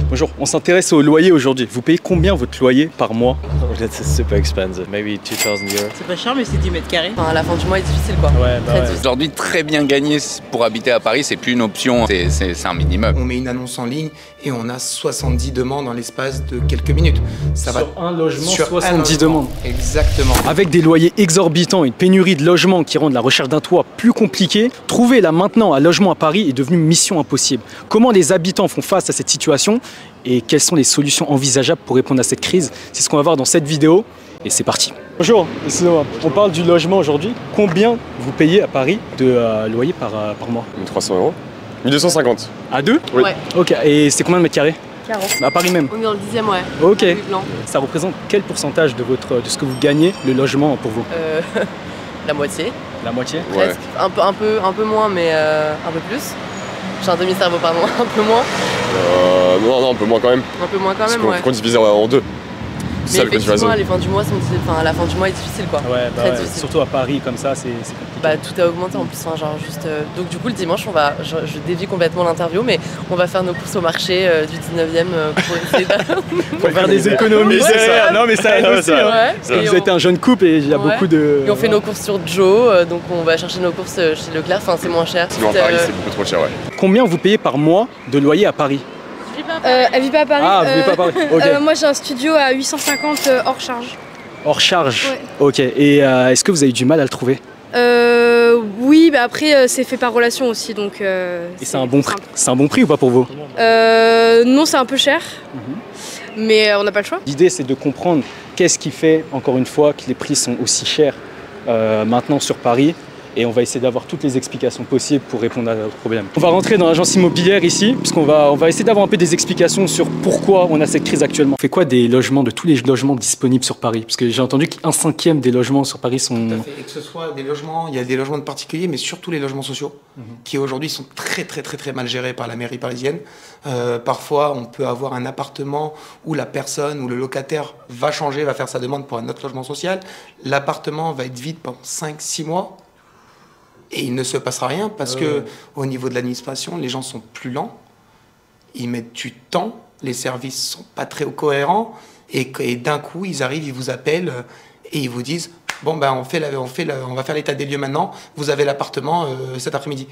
Bonjour, on s'intéresse au loyer aujourd'hui. Vous payez combien votre loyer par mois? It's super expensive, maybe 2000 euros. C'est pas cher, mais c'est 10 mètres carrés. Enfin, à la fin du mois est difficile quoi. Ouais, bah ouais. Aujourd'hui, très bien gagner pour habiter à Paris, c'est plus une option, c'est un minimum. On met une annonce en ligne et on a 70 demandes en l'espace de quelques minutes. Ça Sur un logement, sur 70 un logement. demandes. Exactement. Avec des loyers exorbitants et une pénurie de logements qui rendent la recherche d'un toit plus compliquée, trouver là maintenant un logement à Paris est devenu mission impossible. Comment les habitants font face à cette situation et quelles sont les solutions envisageables pour répondre à cette crise? C'est ce qu'on va voir dans cette vidéo et c'est parti. Bonjour, excusez-moi, on parle du logement aujourd'hui. Combien vous payez à Paris de loyer par mois? 1300 euros. 1250. À deux? Oui. Ouais. Ok, et c'est combien de mètres carrés? 40. À Paris même? On est dans le 10e, ouais. Ok. Rue Blanc. Ça représente quel pourcentage de ce que vous gagnez le logement pour vous? La moitié, La moitié? Ouais. presque. Un peu moins, mais un peu plus. J'ai un demi-cerveau, pardon, un peu moins. Non, un peu moins quand même. Un peu moins quand Parce même, qu'on ouais. faut diviser en deux. Mais C'est ça le code effectivement, du les fins du mois sont difficiles. Enfin, la fin du mois est difficile, quoi. Ouais, bah Très ouais. difficile. Surtout à Paris comme ça, c'est compliqué. Bah, tout a augmenté en plus, enfin, genre juste. Donc du coup le dimanche je dévie complètement l'interview, mais on va faire nos courses au marché du 19e pour essayer Faut faire des économies, Ouais, c'est ça. Non mais ça aide aussi. Hein. Ouais. Vous êtes un jeune couple et il y a Ouais. beaucoup de... Et on fait nos courses sur Joe, donc on va chercher nos courses chez Leclerc, enfin c'est moins cher. Sinon à Paris c'est beaucoup trop cher, ouais. Combien vous payez par mois de loyer à Paris? Elle vit pas à Paris. Ah, vous vivez pas à Paris. Ok. Moi j'ai un studio à 850 hors charge. Hors charge? Ouais. Ok. Et est-ce que vous avez eu du mal à le trouver? Oui, bah après c'est fait par relation aussi, donc. Et c'est un bon prix? C'est un bon prix ou pas pour vous? Non, c'est un peu cher, mais on n'a pas le choix. L'idée c'est de comprendre qu'est-ce qui fait, encore une fois, que les prix sont aussi chers maintenant sur Paris. Et on va essayer d'avoir toutes les explications possibles pour répondre à notre problème. On va rentrer dans l'agence immobilière ici, puisqu'on va essayer d'avoir un peu des explications sur pourquoi on a cette crise actuellement. On fait quoi des logements, de tous les logements disponibles sur Paris? Parce que j'ai entendu qu'un cinquième des logements sur Paris sont... Tout à fait. Et que ce soit des logements, il y a des logements de particuliers, mais surtout les logements sociaux, qui aujourd'hui sont très mal gérés par la mairie parisienne. Parfois, on peut avoir un appartement où la personne ou le locataire va changer, va faire sa demande pour un autre logement social. L'appartement va être vide pendant 5-6 mois. Et il ne se passera rien parce que au niveau de l'administration, les gens sont plus lents, ils mettent du temps, les services sont pas très cohérents et d'un coup ils arrivent, ils vous appellent et ils vous disent bon ben on va faire l'état des lieux maintenant, vous avez l'appartement cet après-midi,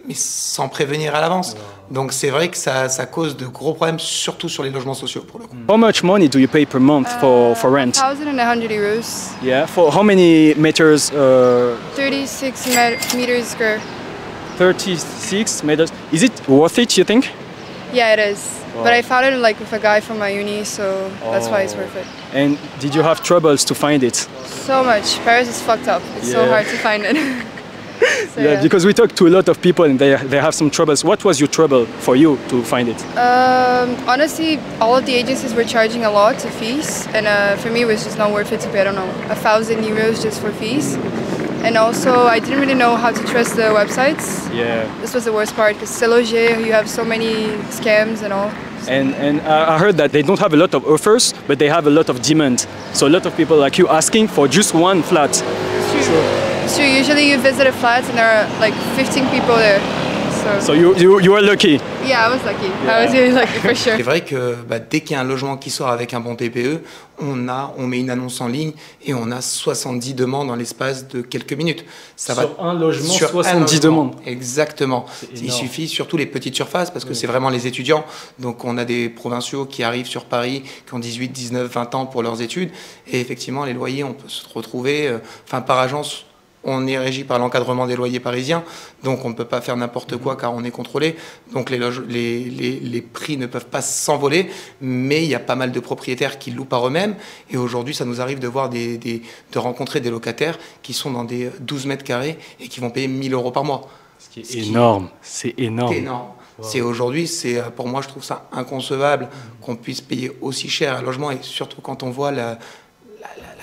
mais sans prévenir à l'avance. Donc c'est vrai que ça cause de gros problèmes, surtout sur les logements sociaux pour le coup. How much money do you pay per month for rent? 1,100 euros. Yeah, for how many meters? 36 meters square. 36 meters. Is it worth it, you think? Yeah, it is. But I found it like with a guy from my uni, so that's why it's worth it. And did you have troubles to find it? So much. Paris is fucked up. It's so Yeah. hard to find it. So, Yeah, because we talked to a lot of people and they have some troubles. What was your trouble for you to find it? Honestly, all of the agencies were charging a lot of fees, and for me it was just not worth it to pay, I don't know, 1,000 euros just for fees. And also, I didn't really know how to trust the websites. Yeah. This was the worst part, because SeLoger, you have so many scams and all. And I heard that they don't have a lot of offers, but they have a lot of demand. So a lot of people like you asking for just one flat. So usually you visit a flat and there are like 15 people there. So you are lucky. Yeah, I was lucky. I was really lucky for sure. C'est vrai que dès qu'il y a un logement qui sort avec un bon TPE, on met une annonce en ligne et on a 70 demandes en l'espace de quelques minutes. Sur un logement, sur 70 demandes. Exactement. Il énorme. suffit, surtout les petites surfaces, parce que c'est vraiment les étudiants. Donc on a des provinciaux qui arrivent sur Paris, qui ont 18, 19, 20 ans pour leurs études. Et effectivement, les loyers, on peut se retrouver, par agence, on est régi par l'encadrement des loyers parisiens, donc on ne peut pas faire n'importe quoi car on est contrôlé. Donc les prix ne peuvent pas s'envoler, mais il y a pas mal de propriétaires qui louent par eux-mêmes. Et aujourd'hui, ça nous arrive de voir de rencontrer des locataires qui sont dans des 12 mètres carrés et qui vont payer 1 000 € par mois. Ce qui est énorme, c'est énorme. Énorme. C'est aujourd'hui, pour moi, je trouve ça inconcevable qu'on puisse payer aussi cher un logement, et surtout quand on voit la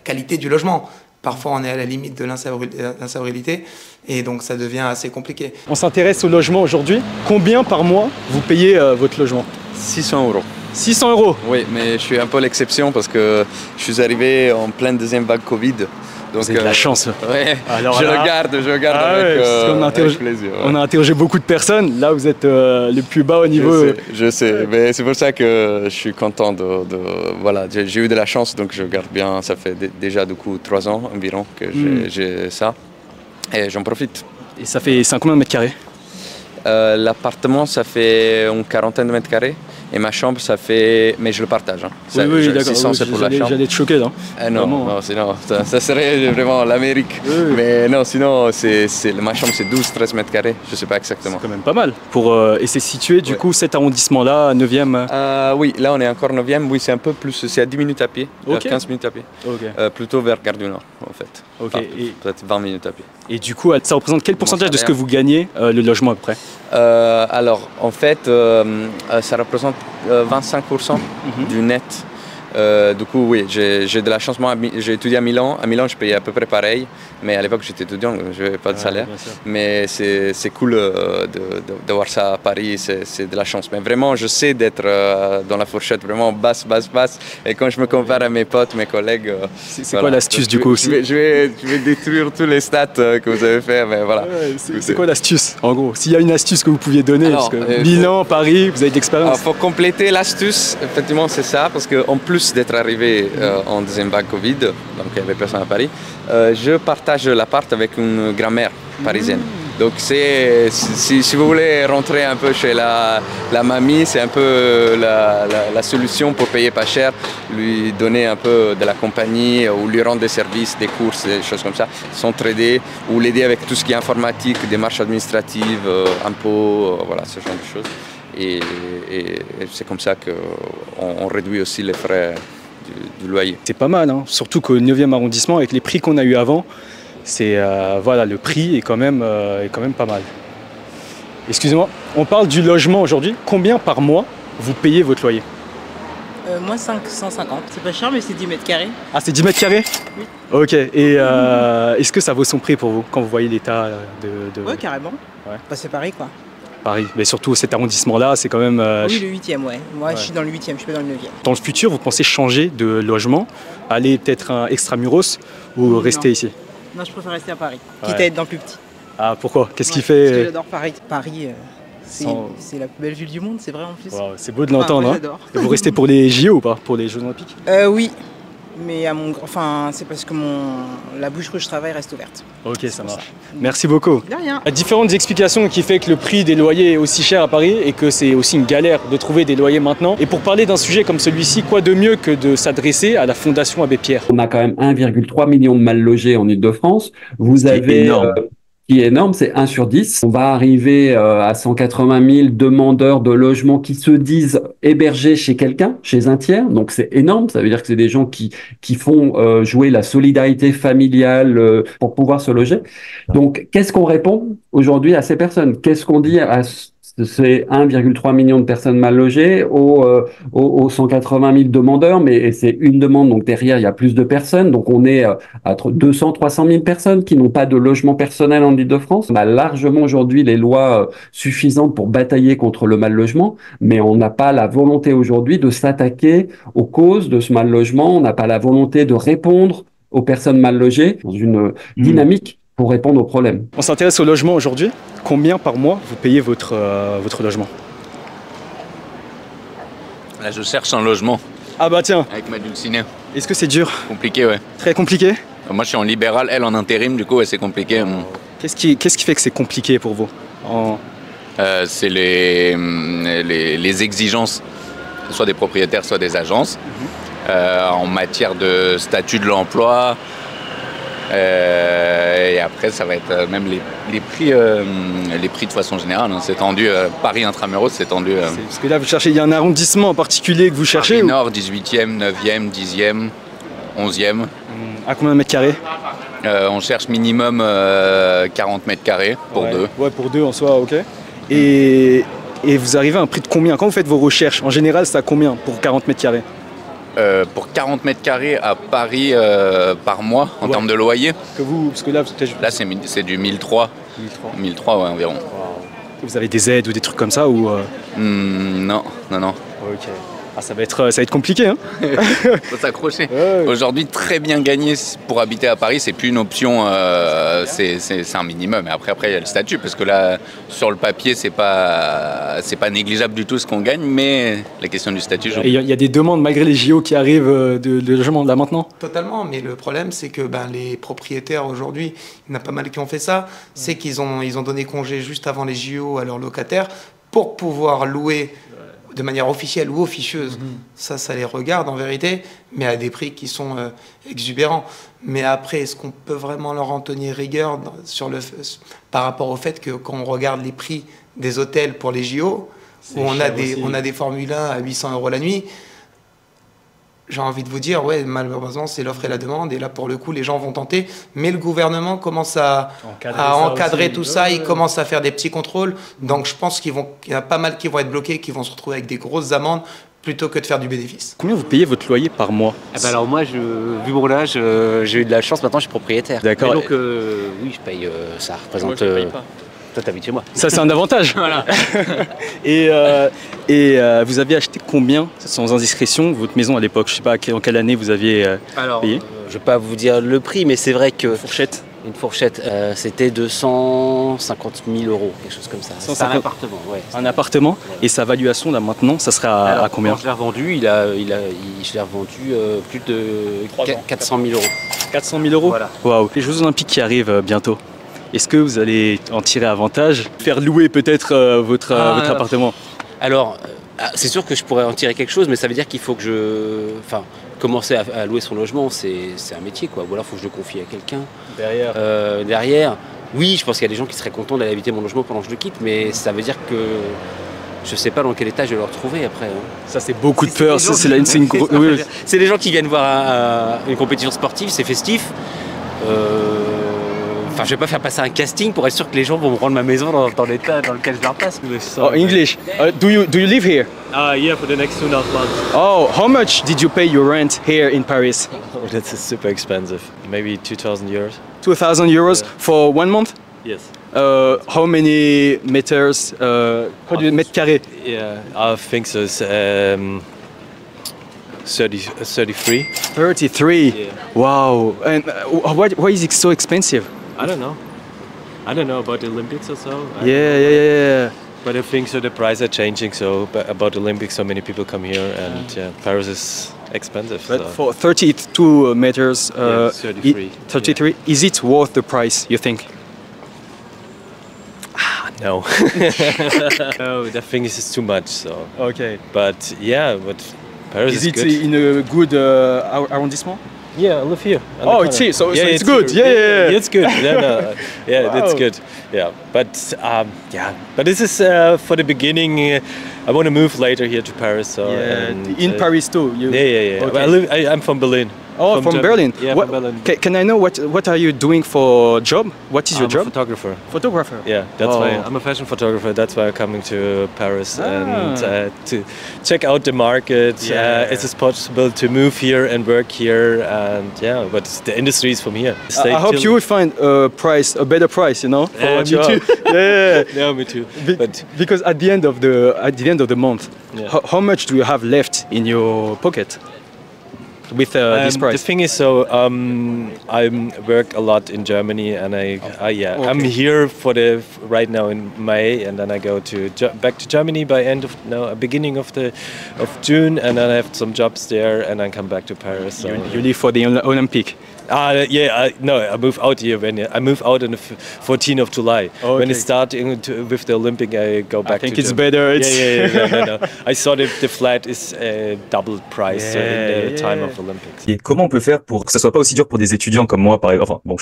qualité du logement. Parfois, on est à la limite de l'insalubrité et donc ça devient assez compliqué. On s'intéresse au logement aujourd'hui. Combien par mois vous payez votre logement? 600 €. 600 €. Oui, mais je suis un peu l'exception parce que je suis arrivé en pleine deuxième vague Covid. Donc, Vous avez de la chance. Ouais, Alors je là- regarde Ah avec, ouais, parce qu'on a interrogé- avec plaisir. Ouais. On a interrogé beaucoup de personnes. Là, vous êtes le plus bas au niveau. Je sais, mais c'est pour ça que je suis content voilà, j'ai eu de la chance, donc je garde bien. Ça fait déjà du coup 3 ans environ que j'ai ça, et j'en profite. Et c'est un combien de mètres carrés? L'appartement, ça fait une quarantaine de mètres carrés. Et ma chambre, ça fait... Mais je le partage. Hein. Ça, Oui, d'accord. 600, c'est pour la chambre. J'allais être choqué, là. Non, Vraiment. non, sinon, ça serait vraiment l'Amérique. Oui. Mais non, sinon, ma chambre, c'est 12-13 mètres carrés. Je ne sais pas exactement. C'est quand même pas mal. Et c'est situé, du coup, cet arrondissement-là, 9e. Oui, là, on est encore 9e. Oui, c'est un peu plus... C'est à 10 minutes à pied. Ok. 15 minutes à pied. Ok. Plutôt vers Gare du Nord, en fait. Ok. Enfin, Et, peut-être 20 minutes à pied. du coup, ça représente quel pourcentage de ce que vous gagnez, le logement, à peu près? Alors, en fait, ça représente 25% du net. Du coup, oui, j'ai de la chance. Moi, j'ai étudié à Milan. À Milan, je payais à peu près pareil. Mais à l'époque, j'étais étudiant, je n'avais pas de salaire. Mais c'est cool d'avoir ça à Paris, c'est de la chance. Mais vraiment, je sais d'être dans la fourchette vraiment basse. Et quand je me compare à mes potes, mes collègues... C'est quoi l'astuce, du coup aussi? Je vais détruire tous les stats que vous avez fait, mais voilà. C'est quoi l'astuce, en gros? S'il y a une astuce que vous pouviez donner, Alors, parce que Milan, Paris, vous avez de l'expérience. Pour compléter l'astuce, effectivement, c'est ça, parce qu'en plus d'être arrivé en deuxième vague Covid, donc il y avait personne à Paris, je partage l'appart avec une grand-mère parisienne. Donc si vous voulez rentrer un peu chez la mamie, c'est un peu la solution pour payer pas cher, lui donner un peu de la compagnie ou lui rendre des services, des courses, des choses comme ça, s'entraider ou l'aider avec tout ce qui est informatique, démarches administratives, impôts, voilà, ce genre de choses. Et c'est comme ça qu'on réduit aussi les frais du loyer. C'est pas mal, hein. Surtout qu'au 9e arrondissement, avec les prix qu'on a eu avant, voilà, le prix est quand même pas mal. Excusez-moi, on parle du logement aujourd'hui. Combien par mois vous payez votre loyer? Moi 550, c'est pas cher mais c'est 10 mètres carrés. Ah, c'est 10 mètres carrés? Oui. Ok, et est-ce que ça vaut son prix pour vous quand vous voyez l'état de Ouais, carrément. Ouais. Bah, c'est Paris quoi. Paris? Mais surtout cet arrondissement-là, c'est quand même... Oui, le 8e, ouais. Moi, je suis dans le 8e, je suis pas dans le 9e. Dans le futur, vous pensez changer de logement, aller peut-être un extramuros ou rester ici? Non, je préfère rester à Paris, quitte Ouais. à être dans le plus petit. Ah, pourquoi? Qu'est-ce qui Parce que fait... j'adore Paris. Paris, c'est la plus belle ville du monde, c'est vrai en plus. Wow, c'est beau de l'entendre. Moi, Hein. j'adore. Et vous restez pour les JO ou pas? Pour les Jeux Olympiques? Oui, mais c'est parce que la bouche où je travaille reste ouverte. Ok, C'est ça pour marche. Merci beaucoup. De rien. Il y a différentes explications qui fait que le prix des loyers est aussi cher à Paris et que c'est aussi une galère de trouver des loyers maintenant. Et pour parler d'un sujet comme celui-ci, quoi de mieux que de s'adresser à la Fondation Abbé Pierre? On a quand même 1,3 million de mal logés en Île-de-France. Vous avez... énorme. Qui est énorme, c'est 1 sur 10. On va arriver à 180 000 demandeurs de logement qui se disent hébergés chez quelqu'un, chez un tiers. Donc c'est énorme, ça veut dire que c'est des gens qui font jouer la solidarité familiale pour pouvoir se loger. Donc qu'est-ce qu'on répond aujourd'hui à ces personnes? Qu'est-ce qu'on dit à ces 1,3 million de personnes mal logées aux 180 000 demandeurs, mais c'est une demande, donc derrière il y a plus de personnes, donc on est à 200-300 000 personnes qui n'ont pas de logement personnel en Île-de-France. On a largement aujourd'hui les lois suffisantes pour batailler contre le mal logement, mais on n'a pas la volonté aujourd'hui de s'attaquer aux causes de ce mal logement, on n'a pas la volonté de répondre aux personnes mal logées dans une dynamique pour répondre aux problèmes. On s'intéresse au logement aujourd'hui. Combien par mois vous payez votre logement? Là, je cherche un logement Ah bah tiens, avec ma dulcinée. est-ce que c'est dur? Compliqué, ouais. Très compliqué? Moi, je suis en libéral, elle en intérim, du coup, ouais, c'est compliqué. Qu'est-ce qui fait que c'est compliqué pour vous? C'est les exigences, soit des propriétaires, soit des agences, en matière de statut de l'emploi. Et après, ça va être même les prix de façon générale. Hein, c'est tendu. Paris intramuros, c'est tendu. Parce que là, vous cherchez, il y a un arrondissement en particulier que vous cherchez? Paris Nord, 18e, 9e, 10e, 11e. À combien de mètres carrés? On cherche minimum 40 mètres carrés pour deux. Ouais, pour deux en soi, ok. Et vous arrivez à un prix de combien? Quand vous faites vos recherches, en général, c'est à combien pour 40 mètres carrés? Pour 40 mètres carrés à Paris par mois en termes de loyer. Parce que là, c'est du 1003. 1003, ouais, environ. Vous avez des aides ou des trucs comme ça ou Non. Ok. Ah, ça va être compliqué, hein. Faut s'accrocher. Ouais. Aujourd'hui, très bien gagner pour habiter à Paris, c'est plus une option, c'est un minimum. Et après, il y a le statut, parce que là, sur le papier, c'est pas négligeable du tout ce qu'on gagne, mais la question du statut joue. Et il y a des demandes malgré les JO qui arrivent de logement là maintenant. Totalement, mais le problème c'est que les propriétaires aujourd'hui, il y en a pas mal qui ont fait ça, c'est qu'ils ont donné congé juste avant les JO à leurs locataires pour pouvoir louer de manière officielle ou officieuse. Ça les regarde en vérité, mais à des prix qui sont exubérants. Mais après, est-ce qu'on peut vraiment leur en tenir rigueur par rapport au fait que quand on regarde les prix des hôtels pour les JO, où on a des Formule 1 à 800 € la nuit, j'ai envie de vous dire, ouais, malheureusement, c'est l'offre et la demande. Et là, pour le coup, les gens vont tenter. Mais le gouvernement commence à encadrer tout ça. Il commence à faire des petits contrôles. Donc, je pense qu'il y en a pas mal qui vont être bloqués, qui vont se retrouver avec des grosses amendes plutôt que de faire du bénéfice. Combien vous payez votre loyer par mois? Alors moi, vu mon âge, j'ai eu de la chance. Maintenant, je suis propriétaire. D'accord. Donc, oui, je paye. Ça représente. Moi, je ne paye pas. Toi, t'habites chez moi. Ça, c'est un avantage. Voilà. Et vous aviez acheté combien, sans indiscrétion, votre maison à l'époque? Je ne sais pas en quelle année vous aviez payé. Je ne vais pas vous dire le prix, mais c'est vrai que... Une fourchette, c'était 250 000 €, quelque chose comme ça. C'est un appartement, ouais. Un appartement, ouais. Et sa valuation, là, maintenant, ça serait à combien? Quand je l'ai revendu, je l'ai revendu plus de 400 000 €. 400 000 €. Voilà. Waouh. Les Jeux Olympiques qui arrivent bientôt. Est-ce que vous allez en tirer avantage? Faire louer peut-être votre appartement? Alors, c'est sûr que je pourrais en tirer quelque chose, mais ça veut dire qu'il faut que commencer à louer son logement, c'est un métier, quoi. Ou alors, il faut que je le confie à quelqu'un. Derrière. Oui, je pense qu'il y a des gens qui seraient contents d'aller habiter mon logement pendant que je le quitte, mais ça veut dire que je ne sais pas dans quel état je vais le retrouver après. Hein. Ça, c'est beaucoup de peur. C'est des gens qui viennent voir une compétition sportive, c'est festif. Enfin, je vais pas faire passer un casting pour être sûr que les gens vont me rendre ma maison dans l'état dans lequel je leur passe. Oh, English. Do you live here? Yeah, for the next 2.5 months. Oh, how much did you pay your rent here in Paris? Oh, that's super expensive. Maybe 2,000 euros. 2,000 euros for 1 month? Yes. How many meters? Mètres carrés? Yeah, I think so. 33. 33. Yeah. Wow. And why is it so expensive? I don't know. I don't know about the Olympics or so. Yeah. But I think so the prices are changing. So about the Olympics, so many people come here, and Paris is expensive. But for 32 meters, 33. 33. Yeah. Is it worth the price? You think? No. No, the thing is too much. So. Okay. But Paris is good. Is it in a good arrondissement? Yeah, I live here. Oh, it's here, so it's good. Yeah, it's good. Wow. That's good. Yeah, but this is for the beginning. I want to move later here to Paris. So in Paris too. Yeah. Okay. I'm from Berlin. Oh, from Berlin. Yeah, from Berlin. Can I know what are you doing for job? What is your job? I'm a photographer. Photographer. Yeah, that's why I'm a fashion photographer. That's why I'm coming to Paris and to check out the market. Is it possible to move here and work here? And but the industry is from here. I hope you will find a better price, you know. Me too. Yeah, me too. Because at the end of the month, how much do you have left in your pocket? With this price. The thing is, I work a lot in Germany, and I'm here right now in May, and then I go back to Germany by beginning of June, and then I have some jobs there, and then come back to Paris. So. You leave for the Olympic. I move out here I move out on the 14th of July. Okay. When it's starting with the Olympic, I go back. I think it's better. No. I saw the flat is double price in the time of Olympics. Et comment on peut faire pour que ça soit pas aussi dur pour des étudiants comme moi, par exemple? Enfin, bon,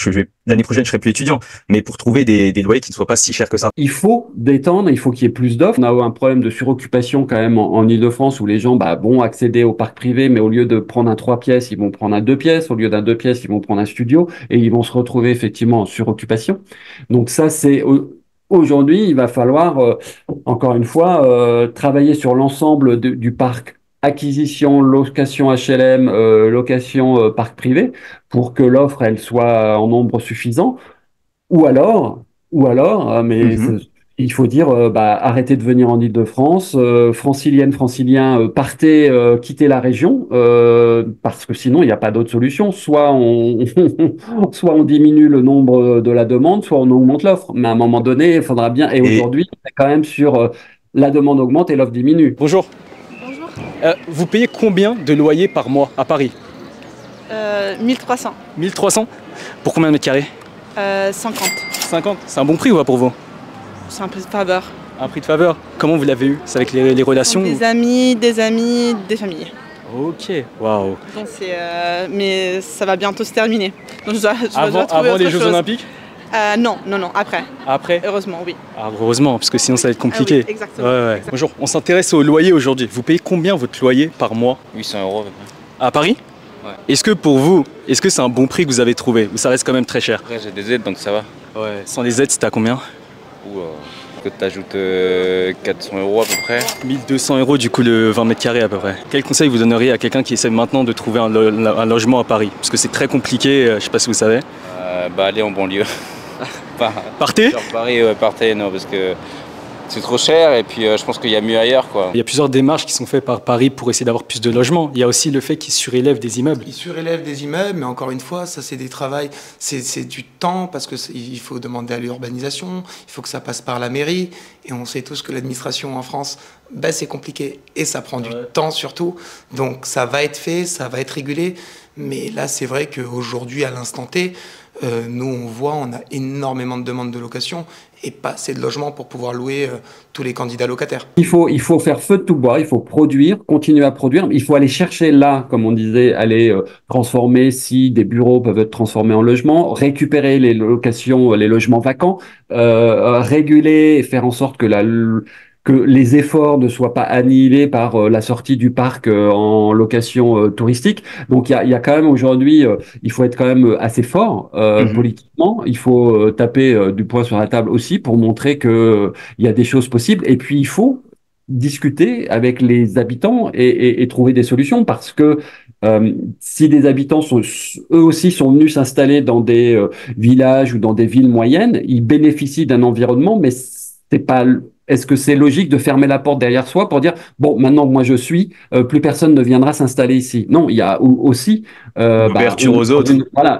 l'année prochaine, je serai plus étudiant, mais pour trouver des loyers qui ne soient pas si chers que ça. Il faut détendre, il faut qu'il y ait plus d'offres. On a un problème de suroccupation quand même en Île-de-France où les gens vont accéder au parc privé, mais au lieu de prendre un 3 pièces, ils vont prendre un 2 pièces. Au lieu d'un 2 pièces, ils vont prendre un studio et ils vont se retrouver effectivement en suroccupation. Donc ça, c'est aujourd'hui, il va falloir encore une fois travailler sur l'ensemble du parc acquisition, location HLM, location parc privé pour que l'offre elle soit en nombre suffisant. Ou alors, mais Il faut dire, arrêtez de venir en Île-de-France, franciliennes, franciliens, partez, quittez la région, parce que sinon il n'y a pas d'autre solution. Soit soit on diminue le nombre de la demande, soit on augmente l'offre. Mais à un moment donné, il faudra bien. Et aujourd'hui, c'est quand même sur la demande augmente et l'offre diminue. Bonjour. Bonjour. Vous payez combien de loyer par mois à Paris? 1300. 1300? Pour combien de mètres carrés? 50. 50? C'est un bon prix ou pas pour vous? C'est un prix de faveur. Un prix de faveur? Comment vous l'avez eu? C'est avec les relations? Des amis, des familles. Ok, waouh. Donc mais ça va bientôt se terminer. Donc je dois avant trouver autre les Jeux chose. Olympiques? Non, après. Après? Heureusement, oui. Ah, heureusement, parce que sinon ça va être compliqué. Ah oui, exactement. Ouais. Exactement. Bonjour, on s'intéresse au loyer aujourd'hui. Vous payez combien votre loyer par mois? 800 € à peu près. À Paris? Ouais. Est-ce que pour vous, est-ce que c'est un bon prix que vous avez trouvé ou ça reste quand même très cher? Après j'ai des aides donc ça va. Ouais. Sans les aides, c'était à combien? Que tu ajoutes 400 € à peu près. 1200 € du coup le 20 mètres carrés à peu près. Quel conseil vous donneriez à quelqu'un qui essaie maintenant de trouver un logement à Paris? Parce que c'est très compliqué, je sais pas si vous savez. Allez en banlieue. Partez? Sur Paris, partez, non, parce que c'est trop cher et puis je pense qu'il y a mieux ailleurs, quoi. Il y a plusieurs démarches qui sont faites par Paris pour essayer d'avoir plus de logements. Il y a aussi le fait qu'ils surélèvent des immeubles. Ils surélèvent des immeubles, mais encore une fois, ça c'est des travails, c'est du temps parce qu'il faut demander à l'urbanisation, il faut que ça passe par la mairie et on sait tous que l'administration en France, c'est compliqué et ça prend du temps surtout. Donc ça va être fait, ça va être régulé, mais là c'est vrai qu'aujourd'hui à l'instant T, nous on a énormément de demandes de location et pas assez de logements pour pouvoir louer tous les candidats locataires. Il faut faire feu de tout bois, il faut produire, continuer à produire, il faut aller chercher là, comme on disait, aller transformer si des bureaux peuvent être transformés en logements, récupérer les locations, les logements vacants, réguler et faire en sorte que les efforts ne soient pas annihilés par la sortie du parc en location touristique. Donc il y a quand même aujourd'hui, il faut être quand même assez fort politiquement. Il faut taper du poing sur la table aussi pour montrer que il y a des choses possibles. Et puis il faut discuter avec les habitants et trouver des solutions parce que si des habitants eux aussi sont venus s'installer dans des villages ou dans des villes moyennes, ils bénéficient d'un environnement, mais c'est pas. Est-ce que c'est logique de fermer la porte derrière soi pour dire bon maintenant moi je suis plus personne ne viendra s'installer ici? Non, il y a aussi ouverture aux autres.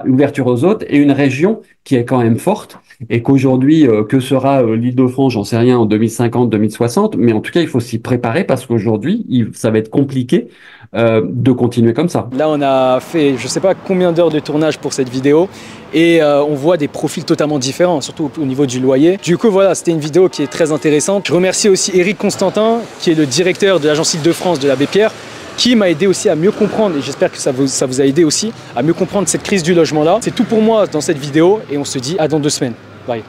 Ouverture aux autres et une région qui est quand même forte et qu'aujourd'hui que sera l'Île-de-France, j'en sais rien en 2050, 2060, mais en tout cas il faut s'y préparer parce qu'aujourd'hui ça va être compliqué de continuer comme ça. Là on a fait je sais pas combien d'heures de tournage pour cette vidéo et on voit des profils totalement différents, surtout au niveau du loyer. Du coup voilà, c'était une vidéo qui est très intéressante. Je remercie aussi Eric Constantin, qui est le directeur de l'agence Île-de-France de l'Abbé Pierre, qui m'a aidé aussi à mieux comprendre, et j'espère que ça vous a aidé aussi, à mieux comprendre cette crise du logement là. C'est tout pour moi dans cette vidéo et on se dit à dans 2 semaines. Bye.